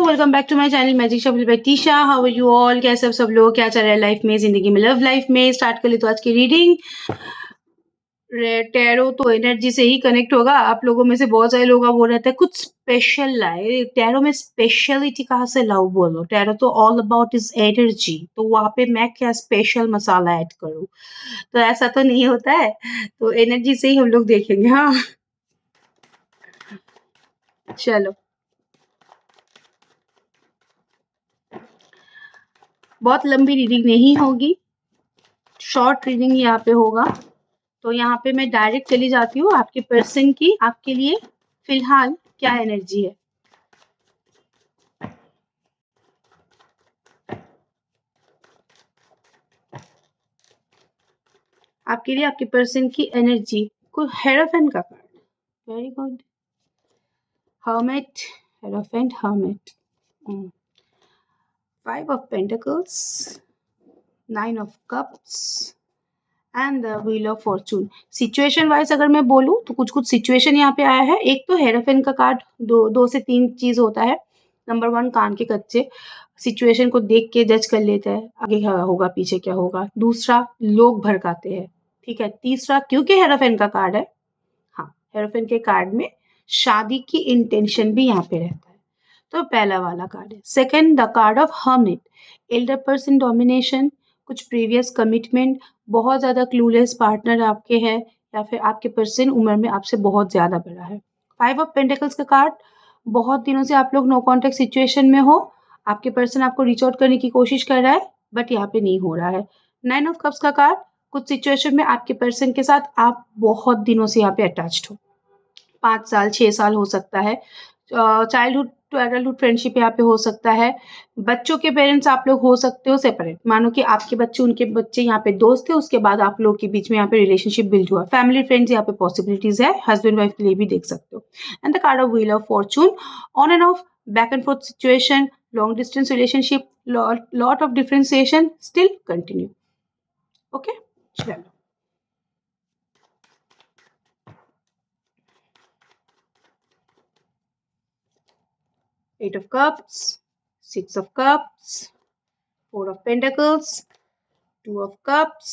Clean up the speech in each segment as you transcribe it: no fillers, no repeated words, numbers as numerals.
Welcome back to my channel magic shuffle by Tisha. How are you all? कैसे हो सब लोग? क्या चल रहा है लाइफ में, जिंदगी में, लव लाइफ में? स्टार्ट कर ले तो आज की रीडिंग। टैरो तो एनर्जी से ही कनेक्ट होगा। आप लोगों में से बहुत सारे लोग वो रहते हैं कुछ स्पेशल लाए। टैरो में स्पेशलिटी कहाँ से लाऊं? बोलो। टैरो तो ऑल अबाउट इज एनर्जी, तो वहां पे मैं क्या स्पेशल मसाला ऐड करूं? तो ऐसा तो नहीं होता है। तो एनर्जी से ही हम लोग देखेंगे। हाँ, चलो। बहुत लंबी रीडिंग नहीं होगी, शॉर्ट रीडिंग यहाँ पे होगा। तो यहाँ पे मैं डायरेक्ट चली जाती हूँ आपके पर्सन की, आपके लिए फिलहाल क्या एनर्जी है। आपके लिए आपके पर्सन की एनर्जी को हेरोफेंट का card. Very good. Hermit, hierophant, hermit. 5 of pentacles, 9 of cups and the wheel of Fortune. Situation wise अगर मैं बोलूं तो कुछ कुछ सिचुएशन यहाँ पे आया है। एक तो हेरोफेंट का कार्ड दो से तीन चीज होता है। नंबर 1, कान के कच्चे, सिचुएशन को देख के जज कर लेते हैं आगे क्या होगा पीछे क्या होगा। दूसरा, लोग भड़काते हैं। ठीक है। तीसरा, क्योंकि हेरोफेंट का कार्ड है, हाँ, हेरोफेंट के कार्ड में शादी की इंटेंशन भी यहाँ पे रहता है। तो पहला वाला कार्ड है। Second, the card of hermit, Elder person domination, कुछ प्रीवियस कमिटमेंट, बहुत ज्यादा क्लूलेस पार्टनर आपके हैं, या फिर आपके पर्सन उम्र में आपसे बहुत ज्यादा बड़ा है। 5 ऑफ पेंटिकल्स का कार्ड, बहुत दिनों से आप लोग नो कॉन्टेक्ट सिचुएशन में हो। आपके पर्सन आपको रीच आउट करने की कोशिश कर रहा है, बट यहाँ पे नहीं हो रहा है। 9 ऑफ कप्स का कार्ड, कुछ सिचुएशन में आपके पर्सन के साथ आप बहुत दिनों से यहाँ पे अटैच्ड हो। 5 साल 6 साल हो सकता है। चाइल्डहुड टू एडल्टहुड फ्रेंडशिप यहाँ पे हो सकता है। बच्चों के पेरेंट्स आप लोग हो सकते हो सेपरेट। मानो कि आपके बच्चे उनके बच्चे यहाँ पे दोस्त थे, उसके बाद आप लोग के बीच में यहाँ पे रिलेशनशिप बिल्ड हुआ। फैमिली फ्रेंड्स यहाँ पे पॉसिबिलिटीज है, हस्बैंड वाइफ के लिए भी देख सकते हो। And the card of wheel of Fortune, on end of, back and fourth situation, long distance relationship, lot of differentiation, still continue. Okay, चलो। 8 of cups, 6 of cups, 4 of pentacles, 2 of cups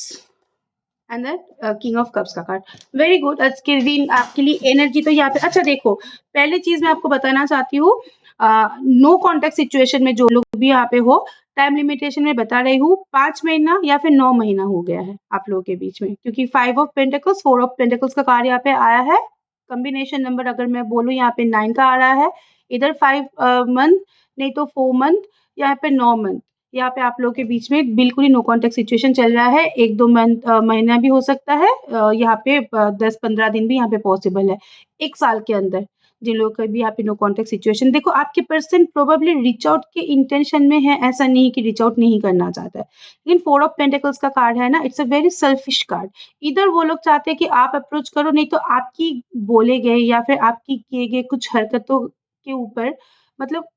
and then king of cups का card. Very good. आज के दिन आपके लिए energy तो यहाँ पे, अच्छा देखो, पहले चीज मैं आपको बताना चाहती हूँ, नो कॉन्टेक्ट सिचुएशन में जो लोग भी यहाँ पे हो, टाइम लिमिटेशन में बता रही हूँ, 5 महीना या फिर 9 महीना हो गया है आप लोगों के बीच में, क्योंकि 5 ऑफ पेंटिकल्स 4 ऑफ पेंटिकल्स का कार्ड यहाँ पे आया है। कॉम्बिनेशन नंबर अगर मैं बोलूँ यहाँ पे 9 का आ रहा है, इधर 5 मंथ, नहीं तो 4 मंथ, यहाँ पे 9 मंथ। यहाँ पे आप लोगों के बीच में बिल्कुल ही नो कॉन्टेक्ट सिचुएशन चल रहा है। 1-2 महीना भी हो सकता है, यहाँ पे 10-15 दिन भी यहाँ पे पॉसिबल है। 1 साल के अंदर जिन लोगों का भी यहाँ पे नो कॉन्टेक्ट सिचुएशन, देखो आपके पर्सन प्रोबेबली रीच आउट के इंटेंशन में है, ऐसा नहीं कि रीच आउट नहीं करना चाहता है। लेकिन 4 ऑफ पेंटिकल्स का कार्ड है ना, it's a very selfish card. इधर वो लोग चाहते हैं कि आप अप्रोच करो, नहीं तो आपकी बोले गए या फिर आपकी किए गए कुछ हरकतों के ऊपर, मतलब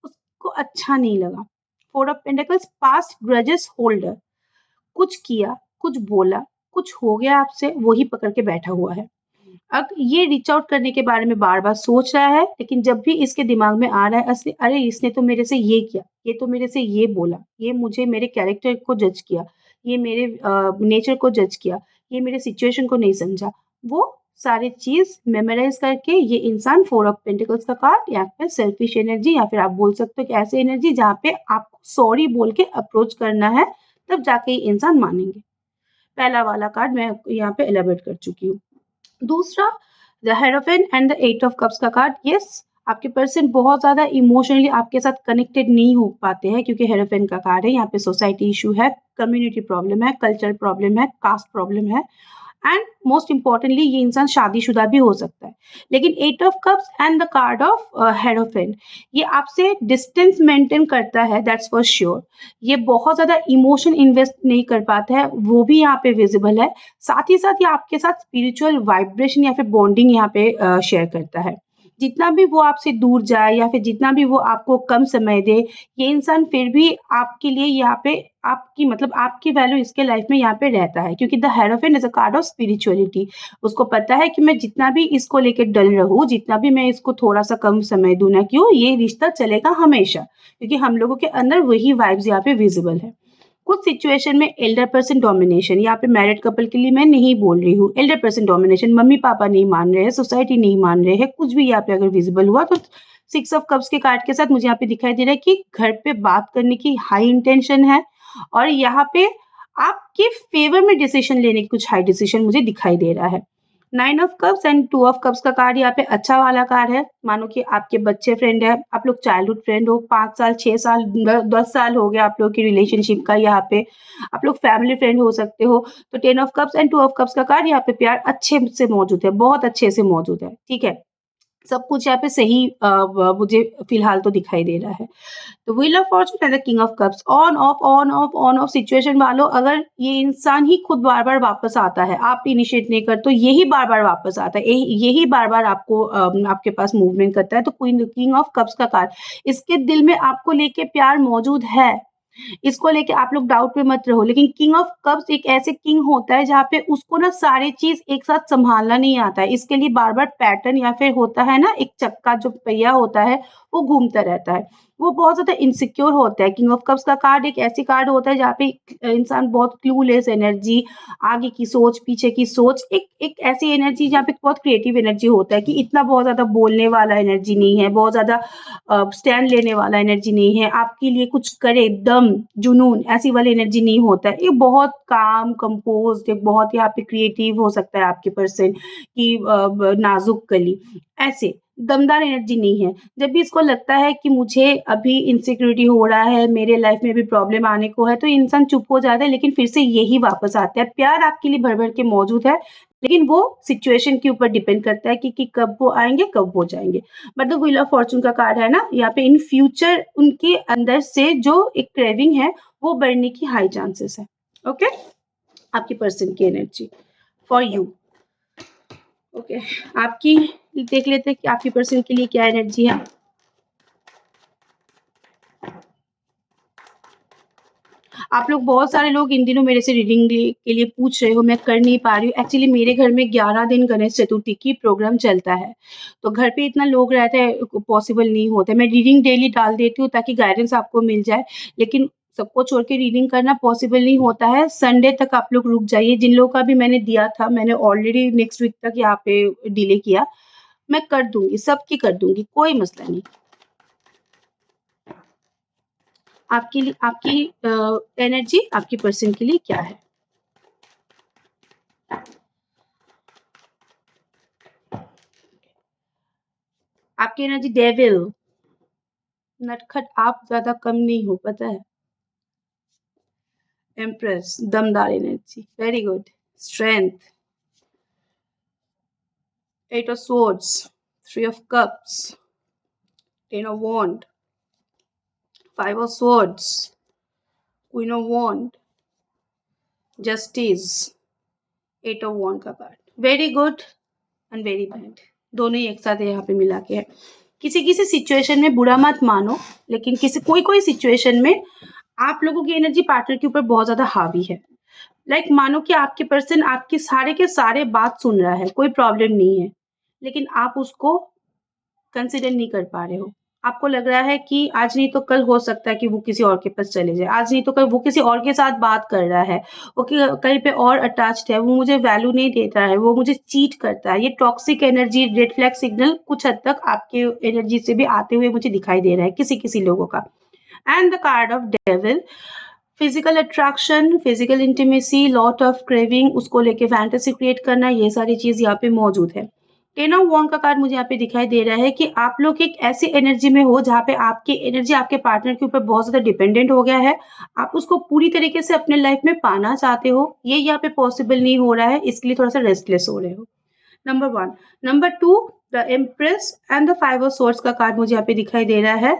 उसको अच्छा नहीं लगा। 4 of pentacles, past grudges holder, कुछ किया, कुछ बोला, कुछ हो गया आपसे, वही पकड़ के बैठा हुआ है। अब ये रीच आउट करने के बारे में बार-बार सोच रहा है, लेकिन जब भी इसके दिमाग में आ रहा है अरे इसने तो मेरे से ये किया, ये तो मेरे से ये बोला, ये मुझे मेरे कैरेक्टर को जज किया, ये मेरे नेचर को जज किया, ये मेरे सिचुएशन को नहीं समझा। वो सारी चीज़ मेमोराइज़ करके ये इंसान 4 ऑफ पेंटिकल्स का कार्ड, या फिर सेल्फिश एनर्जी, या फिर आप बोल सकते हो कि ऐसी एनर्जी जहाँ पे आपको सॉरी बोल के अप्रोच करना है, तब जाके ये इंसान मानेंगे। पहला वाला कार्ड मैं यहाँ पे एलाबोरेट कर चुकी हूँ। दूसरा, the hierophant and the 8 of cups का कार्ड। यस, आपके पर्सन बहुत ज़्यादा इमोशनली आपके साथ कनेक्टेड नहीं हो पाते हैं, क्योंकि हेरोफेंट का कार्ड है। यहाँ पे सोसाइटी इशू है, कम्युनिटी प्रॉब्लम है, कल्चरल प्रॉब्लम है, कास्ट प्रॉब्लम है, एंड मोस्ट इम्पॉर्टेंटली ये इंसान शादीशुदा भी हो सकता है। लेकिन 8 of cups and the card of hierophant, ये आपसे डिस्टेंस मेंटेन करता है, दैट्स फॉर श्योर। ये बहुत ज़्यादा इमोशन इन्वेस्ट नहीं कर पाता है, वो भी यहाँ पे विजिबल है। साथ ही साथ ये आपके साथ स्पिरिचुअल वाइब्रेशन या फिर बॉन्डिंग यहाँ पे शेयर करता है। जितना भी वो आपसे दूर जाए या फिर जितना भी वो आपको कम समय दे, ये इंसान फिर भी आपके लिए यहाँ पे आपकी मतलब आपकी वैल्यू इसके लाइफ में यहाँ पे रहता है, क्योंकि the hierophant is a card of spirituality. उसको पता है कि मैं जितना भी इसको लेके डल रहूँ, जितना भी मैं इसको थोड़ा सा कम समय दूं ना क्यों, ये रिश्ता चलेगा हमेशा, क्योंकि हम लोगों के अंदर वही वाइब्स यहाँ पे विजिबल है। कुछ सिचुएशन में एल्डर पर्सन डोमिनेशन, यहाँ पे मैरिड कपल के लिए मैं नहीं बोल रही हूँ, Elder person domination, mummy papa नहीं मान रहे हैं, सोसाइटी नहीं मान रहे हैं, कुछ भी यहाँ पे अगर विजिबल हुआ तो 6 ऑफ कप्स के कार्ड के साथ मुझे यहाँ पे दिखाई दे रहा है कि घर पे बात करने की हाई इंटेंशन है, और यहाँ पे आपके फेवर में डिसीजन लेने की कुछ हाई डिसीजन मुझे दिखाई दे रहा है। 9 of cups and 2 of cups का कार्ड यहाँ पे अच्छा वाला कार्ड है। मानो कि आपके बच्चे फ्रेंड है, आप लोग चाइल्डहुड फ्रेंड हो, 5 साल 6 साल 10 साल हो गए आप लोग की रिलेशनशिप का, यहाँ पे आप लोग फैमिली फ्रेंड हो सकते हो। तो 10 of cups and 2 of cups का कार्ड यहाँ पे प्यार अच्छे से मौजूद है, बहुत अच्छे से मौजूद है, ठीक है। सब कुछ यहाँ पे सही मुझे फिलहाल तो दिखाई दे रहा है। तो wheel of Fortune and the king of cups, on off situation वालों, अगर ये इंसान ही खुद बार बार वापस आता है, आप इनिशिएट नहीं करते, तो यही बार बार वापस आता है, यही बार बार आपको आपके पास मूवमेंट करता है। तो क्वीन किंग ऑफ कप्स का कार्ड, इसके दिल में आपको लेके प्यार मौजूद है, इसको लेके आप लोग डाउट में मत रहो। लेकिन किंग ऑफ कप्स एक ऐसे किंग होता है जहाँ पे उसको ना सारी चीज एक साथ संभालना नहीं आता है, इसके लिए बार बार पैटर्न या फिर होता है ना एक चक्का जो पहिया होता है वो घूमता रहता है, वो बहुत ज्यादा इनसिक्योर होता है। किंग ऑफ कप्स का कार्ड एक ऐसी कार्ड होता है जहाँ पे इंसान बहुत क्लूलेस एनर्जी, आगे की सोच पीछे की सोच, एक एक ऐसी एनर्जी जहाँ पे बहुत क्रिएटिव एनर्जी होता है कि इतना बहुत ज्यादा बोलने वाला एनर्जी नहीं है, बहुत ज्यादा स्टैंड लेने वाला एनर्जी नहीं है, आपके लिए कुछ करे दम जुनून ऐसी वाली एनर्जी नहीं होता है। ये बहुत काम कंपोज्ड, एक बहुत यहाँ पे क्रिएटिव हो सकता है आपके पर्सन की नाजुक कली, ऐसे दमदार एनर्जी नहीं है। जब भी इसको लगता है कि मुझे अभी इनसिक्योरिटी हो रहा है, मेरे लाइफ में भी प्रॉब्लम आने को है, तो इंसान चुप हो जाता है, लेकिन फिर से यही वापस आता है। प्यार आपके लिए भर भर के मौजूद है, लेकिन वो सिचुएशन के ऊपर डिपेंड करता है कि कब वो आएंगे कब वो जाएंगे। But the wheel of Fortune का कार्ड है ना, यहाँ पे इन फ्यूचर उनके अंदर से जो एक क्रेविंग है वो बढ़ने की हाई चांसेस है। ओके, आपकी पर्सन की एनर्जी फॉर यू। ओके, आपकी देख लेते हैं कि आपकी पर्सन के लिए क्या एनर्जी है। आप लोग बहुत सारे लोग इन दिनों मेरे से रीडिंग के लिए पूछ रहे हो, मैं कर नहीं पा रही हूँ। एक्चुअली मेरे घर में 11 दिन गणेश चतुर्थी की प्रोग्राम चलता है, तो घर पे इतना लोग रहते हैं, पॉसिबल नहीं होता है। मैं रीडिंग डेली डाल देती हूँ ताकि गाइडेंस आपको मिल जाए, लेकिन सबको छोड़ के रीडिंग करना पॉसिबल नहीं होता है। संडे तक आप लोग रुक जाइए, जिन लोगों का भी मैंने दिया था, मैंने ऑलरेडी नेक्स्ट वीक तक यहाँ पे डिले किया, मैं कर दूंगी, सबकी कर दूंगी, कोई मसला नहीं। आपके लिए आपकी एनर्जी आपकी पर्सन के लिए क्या है। आपकी एनर्जी डेविल, नटखट, आप ज्यादा कम नहीं हो, पता है। एम्प्रेस, दमदार energy, very good. Strength, 8 of swords, 3 of cups, 10 of wand, 5 of swords, queen of wand, justice, 8 of wand का card. Very good and very bad, दोनों ही एक साथ यहाँ पे मिला के है। किसी किसी सिचुएशन में बुरा मत मानो, लेकिन किसी कोई कोई सिचुएशन में आप लोगों की एनर्जी पार्टनर के ऊपर बहुत ज्यादा हावी है। लाइक मानो कि आपके पर्सन आपके सारे के सारे बात सुन रहा है, कोई प्रॉब्लम नहीं है, लेकिन आप उसको कंसिडर नहीं कर पा रहे हो। आपको लग रहा है कि आज नहीं तो कल हो सकता है कि वो किसी और के पास चले जाए, आज नहीं तो कल वो किसी और के साथ बात कर रहा है, वो कहीं पे और अटैच्ड है, वो मुझे वैल्यू नहीं देता है, वो मुझे चीट करता है। ये toxic energy, red flag signal कुछ हद तक आपके एनर्जी से भी आते हुए मुझे दिखाई दे रहा है किसी किसी लोगों का। And the card of devil, physical attraction, physical intimacy, lot of craving, उसको लेके फैंटेसी क्रिएट करना, ये सारी चीज यहाँ पे मौजूद है। 10 ऑफ वॉन्ड का कार्ड मुझे यहाँ पे दिखाई दे रहा है कि आप लोग एक ऐसी एनर्जी में हो जहाँ पे आपकी एनर्जी आपके पार्टनर के ऊपर बहुत ज्यादा डिपेंडेंट हो गया है, आप उसको पूरी तरीके से अपने लाइफ में पाना चाहते हो, ये यहाँ पे पॉसिबल नहीं हो रहा है, इसके लिए थोड़ा सा रेस्टलेस हो रहे हो। Number 1। Number 2, the empress and the 5 of swords का कार्ड मुझे यहाँ पे दिखाई दे रहा है।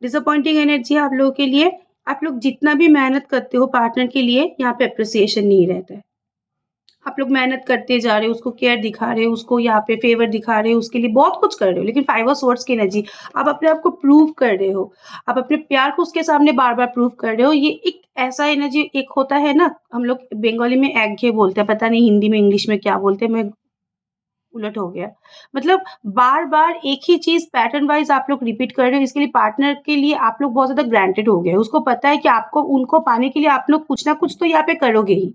डिसअपॉइंटिंग एनर्जी है आप लोगों के लिए। आप लोग जितना भी मेहनत करते हो पार्टनर के लिए, यहाँ पे अप्रिसिएशन नहीं रहता है। आप लोग मेहनत करते जा रहे हो, उसको केयर दिखा रहे हो, उसको यहाँ पे फेवर दिखा रहे हो, उसके लिए बहुत कुछ कर रहे हो, लेकिन 5 ऑफ स्वॉर्ड्स की एनर्जी, आप अपने आप को प्रूव कर रहे हो, आप अपने प्यार को उसके सामने बार बार प्रूव कर रहे हो। ये एक ऐसा एनर्जी एक होता है ना, हम लोग बंगाली में एकघे बोलते हैं, पता नहीं हिंदी में इंग्लिश में क्या बोलते हैं, मैं उलट हो गया। मतलब बार-बार एक ही चीज़ पैटर्न वाइज़ आप लोग रिपीट कर रहे हो, इसके लिए पार्टनर के लिए आप लोग बहुत ज़्यादा ग्रांटेड हो गए हो। उसको पता है कि आपको उनको पाने के लिए आप लोग कुछ ना कुछ तो यहाँ पे करोगे ही।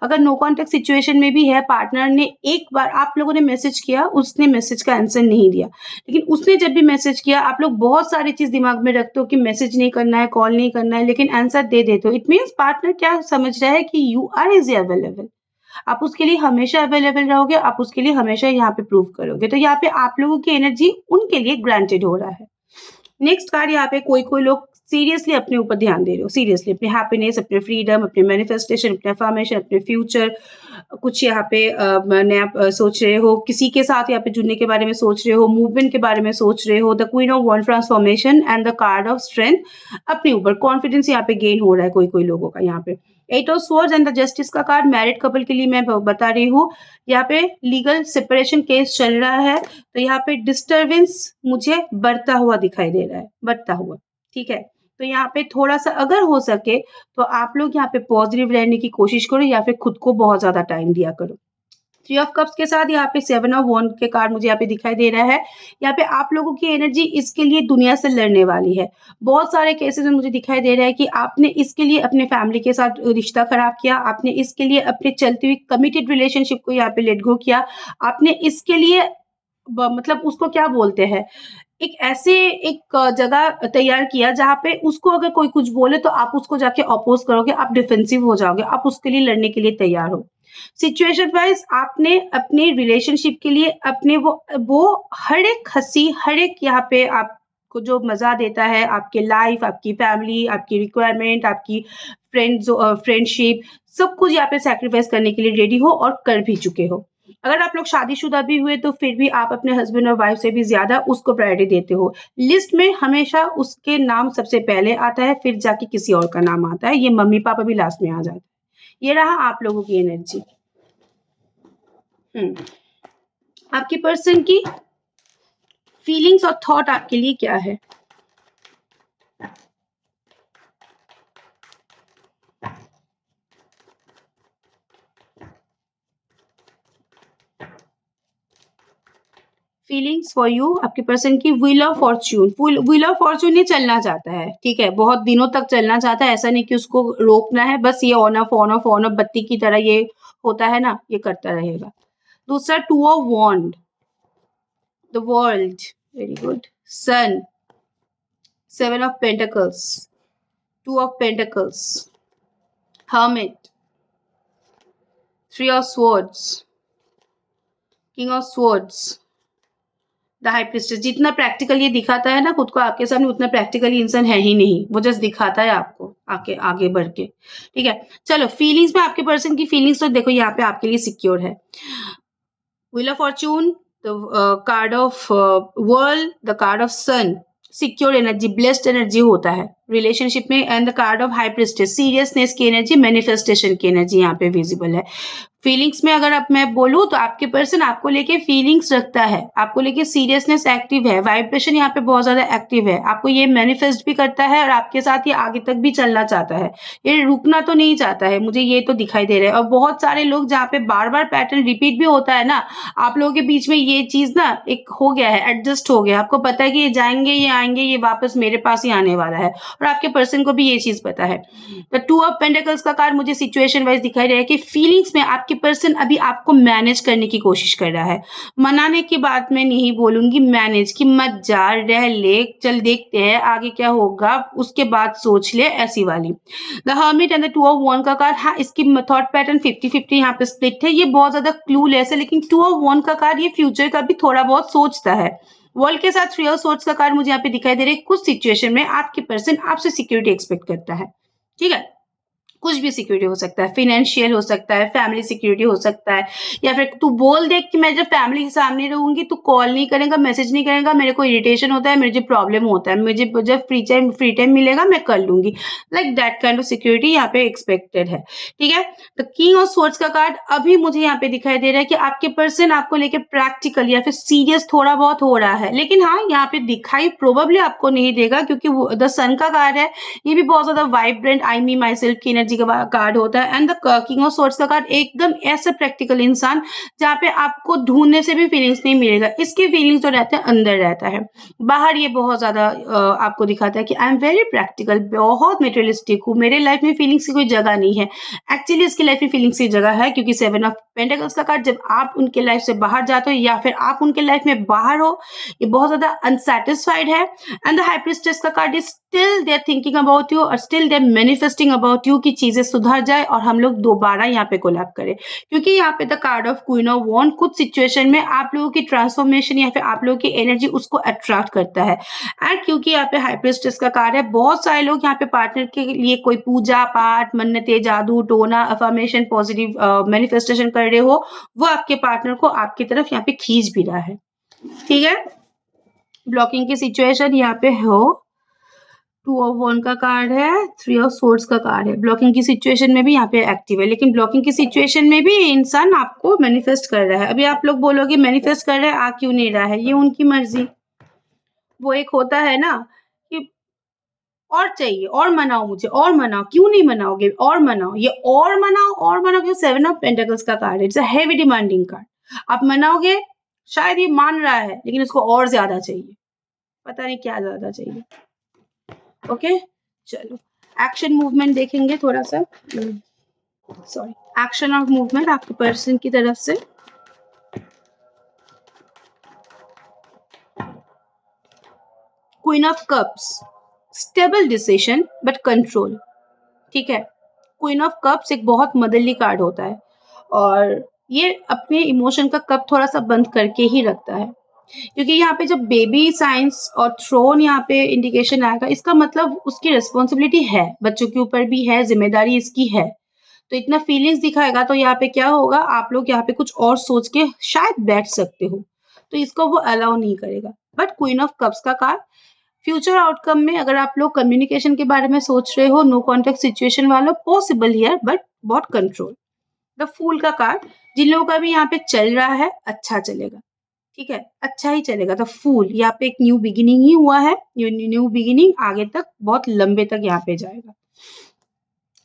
अगर नो कॉन्टैक्ट सिचुएशन में भी है, पार्टनर ने एक बार आप लोगों ने मैसेज किया, उसने मैसेज का आंसर नहीं दिया। लेकिन उसने जब भी मैसेज किया, आप लोग बहुत सारी चीज़ दिमाग में रखते हो कि मैसेज नहीं करना है, कॉल नहीं करना है, लेकिन आंसर दे देते हो। इट मीन्स पार्टनर क्या समझ रहा है कि यू आर इज़ी अवेलेबल। आप उसके लिए हमेशा अवेलेबल रहोगे, आप उसके लिए हमेशा यहाँ पे प्रूव करोगे। तो यहाँ पे आप लोगों की एनर्जी उनके लिए ग्रांटेड हो रहा है। नेक्स्ट कार्ड यहाँ पे कोई-कोई लोग सीरियसली अपने ऊपर ध्यान दे रहे हो, सीरियसली अपनी हैप्पीनेस, अपने फ्रीडम, अपने मैनिफेस्टेशन, अपने अफर्मेशन, अपने फ्यूचर, कुछ यहाँ पे नया सोच रहे हो, किसी के साथ यहाँ पे जुड़ने के बारे में सोच रहे हो, मूवमेंट के बारे में सोच रहे हो, the queen of one transformation and the card of strength, अपने ऊपर कॉन्फिडेंस यहाँ पे गेन हो रहा है कोई-कोई लोगों का यहाँ पे। Eight of swords and the justice का कार्ड मैरिड कपल के लिए मैं बता रही हूँ, यहाँ पे लीगल सेपरेशन केस चल रहा है, तो यहाँ पे डिस्टर्बेंस मुझे बढ़ता हुआ दिखाई दे रहा है, बढ़ता हुआ, ठीक है? तो यहाँ पे थोड़ा-सा अगर हो सके तो आप लोग यहाँ पे पॉज़िटिव रहने की कोशिश करो या फिर खुद को बहुत ज़्यादा टाइम दिया करो। थ्री ऑफ कप्स के साथ यहाँ पे सेवन ऑफ वॉन्ड के कार्ड मुझे यहाँ पे दिखाई दे रहा है। यहाँ पे आप लोगों की एनर्जी इसके लिए दुनिया से लड़ने वाली है। बहुत सारे केसेज़ में मुझे दिखाई दे रहा है कि आपने इसके लिए अपने फैमिली के साथ रिश्ता खराब किया, आपने इसके लिए अपने चलती हुई कमिटेड रिलेशनशिप को यहाँ पे लेट गो किया, आपने इसके लिए मतलब उसको क्या बोलते हैं, एक ऐसे एक जगह तैयार किया जहाँ पे उसको अगर कोई कुछ बोले तो आप उसको जाके अपोज़ करोगे, आप डिफेंसिव हो जाओगे, आप उसके लिए लड़ने के लिए तैयार हो। सिचुएशन वाइज़ आपने अपने रिलेशनशिप के लिए अपने वो हर एक हँसी, हर एक यहाँ पे आपको जो मज़ा देता है, आपके लाइफ़, आपकी फैमिली, आपकी रिक्वायरमेंट, आपकी फ्रेंडशिप, सब कुछ यहाँ पे सैक्रिफाइस करने के लिए रेडी हो और कर भी चुके हो। अगर आप लोग शादीशुदा भी हुए तो फिर भी आप अपने हस्बैंड और वाइफ से भी ज़्यादा उसको प्रायोरिटी देते हो। लिस्ट में हमेशा उसके नाम सबसे पहले आता है, फिर जाके किसी और का नाम आता है। ये मम्मी-पापा भी लास्ट में आ जाते हैं। ये रहा आप लोगों की एनर्जी। आपके पर्सन की फीलिंग्स और थॉट आपके लिए क्या है? फीलिंग्स फॉर यू आपके पर्सन की wheel of fortune wheel of fortune ही चलना चाहता है, ठीक है? बहुत दिनों तक चलना चाहता है, ऐसा नहीं कि उसको रोकना है, बस ये ऑन ऑफ बत्ती की तरह ये होता है ना, ये करता रहेगा। दूसरा two of wand, the world, very good, sun, seven of pentacles, two of pentacles, hermit, three of swords, king of swords, the high priestess. जितना प्रैक्टिकल ये दिखाता है ना खुद को आपके सामने, उतना प्रैक्टिकली इंसान है ही नहीं, वो जस्ट दिखाता है आपको आके आगे बढ़ के, ठीक है? चलो फीलिंग्स में आपके पर्सन की फीलिंग्स तो देखो यहाँ पे आपके लिए सिक्योर है। Wheel of fortune, the card of world, the card of sun, secure energy, blessed energy होता है रिलेशनशिप में, and the card of high priestess, seriousness की एनर्जी, मैनिफेस्टेशन की एनर्जी यहाँ पे विजिबल है। फीलिंग्स में अगर मैं बोलूँ तो आपके पर्सन आपको लेके फीलिंग्स रखता है, आपको लेके सीरियसनेस एक्टिव है, वाइब्रेशन यहाँ पे बहुत ज़्यादा एक्टिव है, आपको ये मैनिफेस्ट भी करता है और आपके साथ ये आगे तक भी चलना चाहता है, ये रुकना तो नहीं चाहता है, मुझे ये तो दिखाई दे रहा है। और बहुत सारे लोग जहाँ पे बार-बार पैटर्न रिपीट भी होता है ना, आप लोगों के बीच में ये चीज़ ना एक हो गया है, एडजस्ट हो गया, आपको पता है कि ये जाएँगे, ये आएँगे, ये वापस मेरे पास ही आने वाला है और आपके पर्सन को भी ये चीज़ पता है। द टू ऑफ पेंटिकल्स का कार्ड मुझे सिचुएशन वाइज़ दिखाई दे रहा है कि फीलिंग्स में आपके पर्सन अभी आपको मैनेज करने की कोशिश कर रहा है। मनाने की बात मैं नहीं बोलूँगी, मैनेज कि मत जा, रह ले, चल देखते हैं आगे क्या होगा, उसके बाद सोच ले, ऐसी वाली। The hermit and the two of wand का कार्ड, हाँ, इसकी थॉट पैटर्न 50-50 यहाँ पे स्प्लिट है। ये बहुत ज़्यादा क्लूलेस है, लेकिन टू ऑफ वॉन्ड का कार्ड ये फ्यूचर का भी थोड़ा बहुत सोचता है। वर्ल्ड के साथ थ्री ऑफ सोर्ड्स का कार्ड मुझे यहाँ पे दिखाई दे रहा है। कुछ सिचुएशन में आपके पर्सन आपसे सिक्योरिटी एक्सपेक्ट करता है, ठीक है? कुछ भी सिक्योरिटी हो सकता है, फाइनेंशियल हो सकता है, फैमिली सिक्योरिटी हो सकता है, या फिर तू बोल दे कि मैं जब फैमिली के सामने रहूँगी तू कॉल नहीं करेगा, मैसेज नहीं करेगा, मेरे को इरिटेशन होता है, मुझे प्रॉब्लम होता है, मुझे जब फ्री टाइम मिलेगा मैं कर लूँगी। Like that kind of security यहाँ पे एक्सपेक्टेड है, ठीक है? तो किंग ऑफ स्वॉर्ड्स का कार्ड अभी मुझे यहाँ पे दिखाई दे रहा है कि आपके पर्सन आपको लेके प्रैक्टिकल या फिर सीरियस थोड़ा बहुत हो रहा है, लेकिन हाँ, यहाँ पे दिखाई प्रोबेबली आपको नहीं देगा क्योंकि वो द सन का कार्ड है, ये भी बहुत ज़्यादा vibrant I me my self की एनर्जी का कार्ड होता है, and the king of swords का कार्ड एकदम ऐसा प्रैक्टिकल इंसान जहाँ पे आपको ढूंढने से भी फीलिंग्स नहीं मिलेगा, इसकी फीलिंग्स जो रहते हैं अंदर रहता है, बाहर ये बहुत ज़्यादा आपको दिखाता है कि आई एम वेरी प्रैक्टिकल, बहुत मेटेरियलिस्टिक हूँ, मेरे लाइफ में फीलिंग्स की कोई जगह नहीं है। एक्चुअली इसकी लाइफ में फीलिंग्स की जगह है क्योंकि 7 ऑफ पेंटिकल्स का कार्ड जब आप उनके लाइफ से बाहर जाते हो या फिर आप उनके लाइफ में बाहर हो, ये बहुत ज़्यादा अनसैटिस्फाइड है, एंड द हाई प्रीस्टेस का card is still they are thinking about you और still they are manifesting about you कि चीज़ें सुधर जाए और हम लोग दोबारा यहाँ पे कोलैब करें। क्योंकि यहाँ पे the card of queen of wand कुछ सिचुएशन में आप लोगों की ट्रांसफॉर्मेशन या फिर आप लोगों की एनर्जी उसको अट्रैक्ट करता है, एंड क्योंकि यहाँ पे हाई प्रीस्टेस का कार्ड है, बहुत सारे लोग यहाँ पे पार्टनर के लिए कोई पूजा पाठ, मन्नतें, जादू टोना, अफर्मेशन, पॉजिटिव मैनिफेस्टेशन कर रहे हो, वो आपके पार्टनर को आपकी तरफ यहाँ पे खींच भी रहा है, ठीक है? ब्लॉकिंग की सिचुएशन यहाँ पे हो, 2 ऑफ वॉन्ड का कार्ड है, 3 ऑफ स्वॉर्ड्स का कार्ड है, ब्लॉकिंग की सिचुएशन में भी यहाँ पे एक्टिव है, लेकिन ब्लॉकिंग की सिचुएशन में भी इंसान आपको मैनिफेस्ट कर रहा है। अभी आप लोग बोलोगे मैनिफेस्ट कर रहा है, आ क्यों नहीं रहा है? ये उनकी मर्जी। वो एक होता है ना कि और चाहिए, और मनाओ मुझे, और मनाओ, क्यों नहीं मनाओगे? और मनाओ, ये और मनाओ क्यों? 7 ऑफ पेंटिकल्स का कार्ड है, it's a heavy demanding card. आप मनाओगे, शायद ये मान रहा है, लेकिन उसको और ज़्यादा चाहिए। पता नहीं क्या ज़्यादा चाहिए। ओके? चलो, एक्शन मूवमेंट देखेंगे थोड़ा-सा। सॉरी, एक्शन और मूवमेंट आपके पर्सन की तरफ से। Queen of cups, stable decision but control, ठीक है? क्वीन ऑफ कप्स एक बहुत मदरली कार्ड होता है और ये अपने इमोशन का कप थोड़ा-सा बंद करके ही रखता है। क्योंकि यहाँ पे जब बेबी साइंस और थ्रोन यहाँ पे इंडिकेशन आएगा, इसका मतलब उसकी रिस्पॉन्सिबिलिटी है, बच्चों के ऊपर भी है, ज़िम्मेदारी इसकी है। तो इतना फीलिंग्स दिखाएगा तो यहाँ पे क्या होगा, आप लोग यहाँ पे कुछ और सोच के शायद बैठ सकते हो, तो इसको वो अलाउ नहीं करेगा। बट क्वीन ऑफ कप्स का कार्ड फ्यूचर आउटकम में अगर आप लोग कम्युनिकेशन के बारे में सोच रहे हो, नो कॉन्टेक्ट सिचुएशन वालों, पॉसिबल हियर बट बहुत कंट्रोल। द फूल का कार्ड जिन लोगों का भी यहाँ पे चल रहा है, अच्छा चलेगा, ठीक है? अच्छा ही चलेगा। द फूल यहाँ पे एक न्यू बिगिनिंग ही हुआ है, न्यू बिगिनिंग आगे तक बहुत लंबे तक यहाँ पे जाएगा।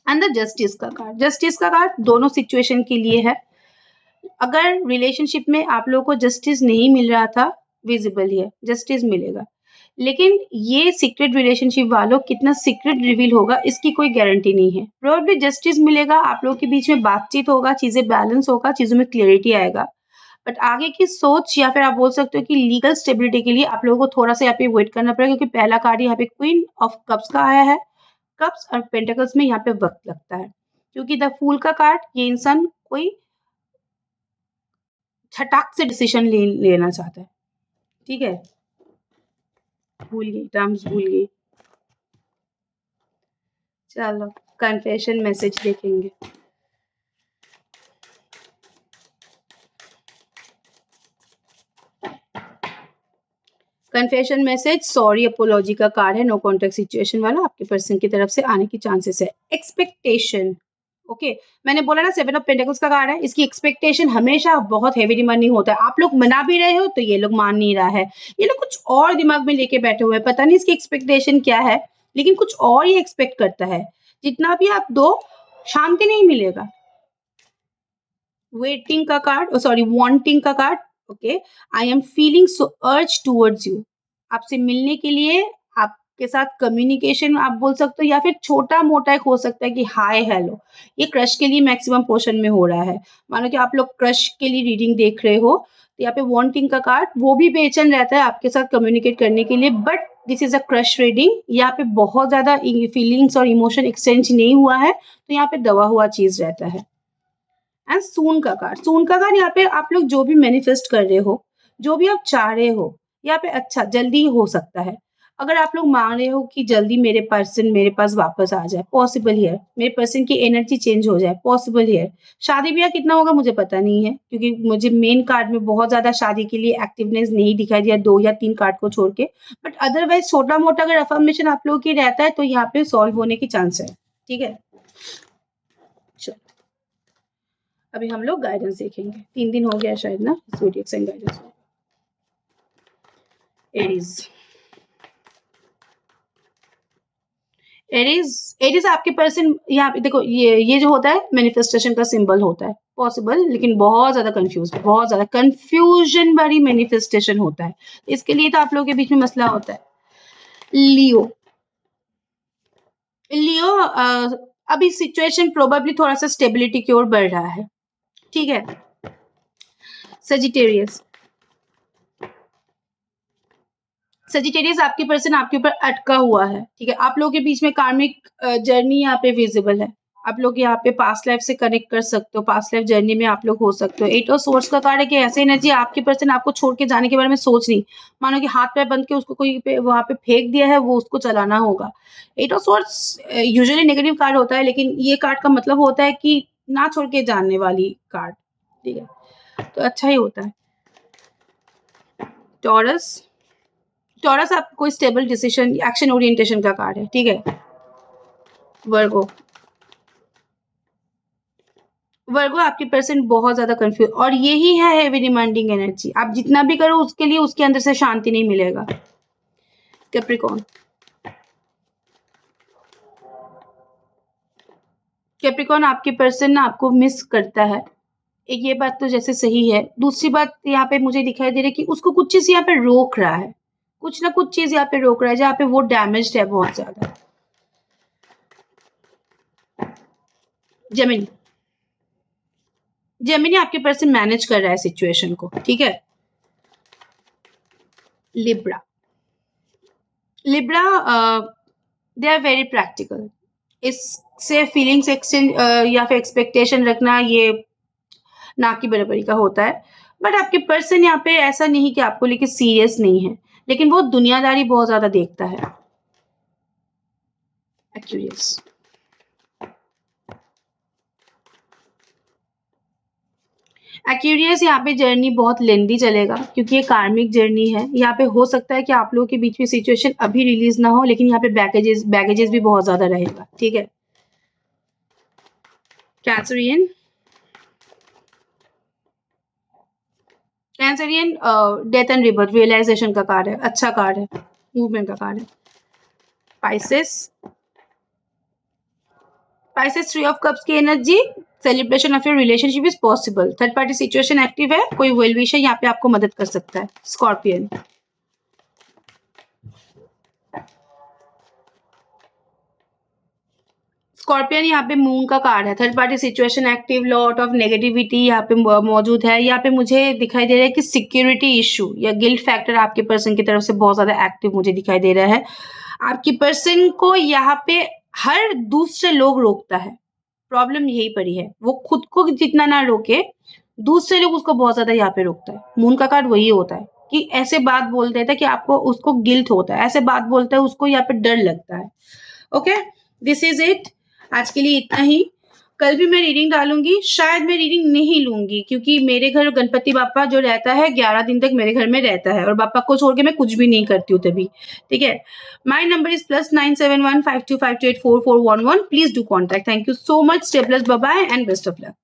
एंड द जस्टिस का कार्ड, जस्टिस का कार्ड दोनों सिचुएशन के लिए है। अगर रिलेशनशिप में आप लोगों को जस्टिस नहीं मिल रहा था, विजिबल है, जस्टिस मिलेगा। लेकिन ये सीक्रेट रिलेशनशिप वालों कितना सीक्रेट रिवील होगा इसकी कोई गारंटी नहीं है। प्रोबेबली जस्टिस मिलेगा, आप लोगों के बीच में बातचीत होगा, चीज़ें बैलेंस होगा, चीज़ों में क्लैरिटी आएगा। बट आगे की सोच या फिर आप बोल सकते हो कि लीगल स्टेबिलिटी के लिए आप लोगों को थोड़ा-सा यहाँ पे वेट करना पड़ेगा क्योंकि पहला कार्ड यहाँ पे क्वीन ऑफ कप्स का आया है। कप्स और पेंटिकल्स में यहाँ पे वक़्त लगता है। क्योंकि द फूल का कार्ड ये इंसान कोई झटाक से डिसीजन लेना चाहता है। ठीक है? भूल गई, टर्म्स भूल गई। चलो, कन्फेशन मैसेज देखेंगे। कन्फेशन मैसेज, सॉरी, अपोलॉजी का कार्ड है, नो कॉन्टेक्ट सिचुएशन वाला आपके पर्सन की तरफ से आने की चांसेस है। एक्सपेक्टेशन, ओके, मैंने बोला ना 7 ऑफ पेंटिकल्स का कार्ड है, इसकी एक्सपेक्टेशन हमेशा बहुत हेवी डिमांडिंग होता है। आप लोग मना भी रहे हो तो ये लोग मान नहीं रहा है, ये लोग कुछ और दिमाग में लेके बैठे हुए हैं, पता नहीं इसकी एक्सपेक्टेशन क्या है, लेकिन कुछ और ही एक्सपेक्ट करता है। जितना भी आप दो, शांति नहीं मिलेगा। वेटिंग का कार्ड, सॉरी, वांटिंग का card, okay, I am feeling so अर्ज टूवर्ड्स यू, आपसे मिलने के लिए, आपके साथ कम्युनिकेशन आप बोल सकते हो या फिर छोटा मोटा एक हो सकता है कि हाय हेलो, ये क्रश के लिए मैक्सिमम पोर्शन में हो रहा है। मानो कि आप लोग क्रश के लिए रीडिंग देख रहे हो तो यहाँ पे वांटिंग का कार्ड, वो भी बेचैन रहता है आपके साथ कम्युनिकेट करने के लिए, but this is a crush reading, यहाँ पे बहुत ज्यादा फीलिंग्स और इमोशन एक्सचेंज नहीं हुआ है, तो यहाँ पे दबा हुआ चीज रहता है। एंड सून का कार्ड, सून का कार्ड यहाँ पे आप लोग जो भी मैनिफेस्ट कर रहे हो, जो भी आप चाह रहे हो, यहाँ पे अच्छा जल्दी हो सकता है। अगर आप लोग मांग रहे हो कि जल्दी मेरे पर्सन मेरे पास वापस आ जाए, पॉसिबल हियर। मेरे पर्सन की एनर्जी चेंज हो जाए, पॉसिबल हियर। शादी ब्याह कितना होगा मुझे पता नहीं है, क्योंकि मुझे मेन कार्ड में बहुत ज़्यादा शादी के लिए एक्टिवनेस नहीं दिखाई दिया 2 या 3 कार्ड को छोड़ के। बट अदरवाइज़ छोटा-मोटा अगर अफ़र्मेशन आप लोगों की रहता है तो यहाँ पे सॉल्व होने की चांस है। ठीक है? चलो, अभी हम लोग गाइडेंस देखेंगे। 3 दिन हो गया शायद ना ज़ोडिएक साइन गाइडेंस में। एरीज़। एरीज आपके पर्सन यहाँ पे देखो, ये जो होता है मैनिफेस्टेशन का सिंबल होता है, पॉसिबल, लेकिन बहुत ज्यादा बहुत ज्यादा कंफ्यूजन भरी मैनिफेस्टेशन होता है। इसके लिए तो आप लोगों के बीच में मसला होता है। लियो लियो अभी सिचुएशन प्रोबेबली थोड़ा सा स्टेबिलिटी की ओर बढ़ रहा है। ठीक है। सजिटेरियस सजिटेरियस आपके पर्सन आपके ऊपर अटका हुआ है। ठीक है। आप लोगों के बीच में कार्मिक जर्नी यहाँ पे विजिबल है। आप लोग यहाँ पे पास्ट लाइफ से कनेक्ट कर सकते हो, पास्ट लाइफ जर्नी में आप लोग हो सकते हो। 8 ऑफ सोर्ड्स का कार्ड है कि ऐसी एनर्जी आपके पर्सन आपको छोड़ के जाने के बारे में सोच नहीं, मानो कि हाथ पैर बंध के उसको कोई पे वहां पे फेंक दिया है, वो उसको चलाना होगा। 8 of swords usually negative card होता है, लेकिन ये कार्ड का मतलब होता है कि ना छोड़ के जानने वाली कार्ड। ठीक है, तो अच्छा ही होता है। टॉरस टॉरस आपको कोई स्टेबल डिसीजन एक्शन ओरिएंटेशन का कार्ड है। ठीक है। वर्गो आपकी पर्सन बहुत ज्यादा कंफ्यूज, और यही है हेवी डिमांडिंग एनर्जी। आप जितना भी करो उसके लिए उसके अंदर से शांति नहीं मिलेगा। कैप्रिकॉन आपके पर्सन ना आपको मिस करता है। एक ये बात तो जैसे सही है। दूसरी बात यहाँ पे मुझे दिखाई दे रही है कि उसको कुछ चीज यहाँ पे रोक रहा है, कुछ ना कुछ चीज यहाँ पे रोक रहा है, जहाँ पे वो डैमेज्ड है बहुत ज्यादा। जेमिनी जेमिनी आपके पर्सन मैनेज कर रहा है सिचुएशन को। ठीक है। Libra they are very practical. इससे फीलिंग्स एक्सचेंज या फिर एक्सपेक्टेशन रखना ये ना की बराबरी का होता है। बट आपके पर्सन यहाँ पे ऐसा नहीं कि आपको लेके सीरियस नहीं है, लेकिन वो दुनियादारी बहुत ज्यादा देखता है। एक्यूरियस यहाँ पे जर्नी बहुत लेंदी चलेगा, क्योंकि ये कार्मिक जर्नी है। यहाँ पे हो सकता है कि आप लोगों के बीच में सिचुएशन अभी रिलीज ना हो, लेकिन यहाँ पे बैगेजेस भी बहुत ज्यादा रहेगा। ठीक है। कैंसरियन डेथ एंड रिबर्थ, रियलाइजेशन का कार्ड है, अच्छा कार्ड है, मूवमेंट का कार्ड है। पाइसेस 3 ऑफ कप्स की energy, celebration of your relationship is possible. Third party situation active है, कोई वेल विशर यहाँ पे आपको मदद कर सकता है। स्कॉर्पियन यहाँ पे मून का कार्ड है। Third party situation active, lot of negativity यहाँ पे मौजूद है। यहाँ पे मुझे दिखाई दे रहा है कि सिक्योरिटी इशू या गिल्ट फैक्टर आपके पर्सन की तरफ से बहुत ज्यादा एक्टिव मुझे दिखाई दे रहा है। आपकी पर्सन को यहाँ पे हर दूसरे लोग रोकता है। प्रॉब्लम यही पड़ी है, वो खुद को जितना ना रोके, दूसरे लोग उसको बहुत ज्यादा यहाँ पे रोकता है। मून का कार्ड वही होता है कि ऐसे बात बोल देता है कि आपको उसको गिल्ट होता है, ऐसे बात बोलता है उसको यहाँ पे डर लगता है। Okay, this is it. आज के लिए इतना ही। कल भी मैं रीडिंग डालूंगी, शायद मैं रीडिंग नहीं लूंगी, क्योंकि मेरे घर गणपति बापा जो रहता है 11 दिन तक मेरे घर में रहता है, और बापा को छोड़ के मैं कुछ भी नहीं करती हूँ तभी। ठीक है। My number is +97152528441. Please do contact. Thank you so much. Stay blessed, bye bye and best of luck.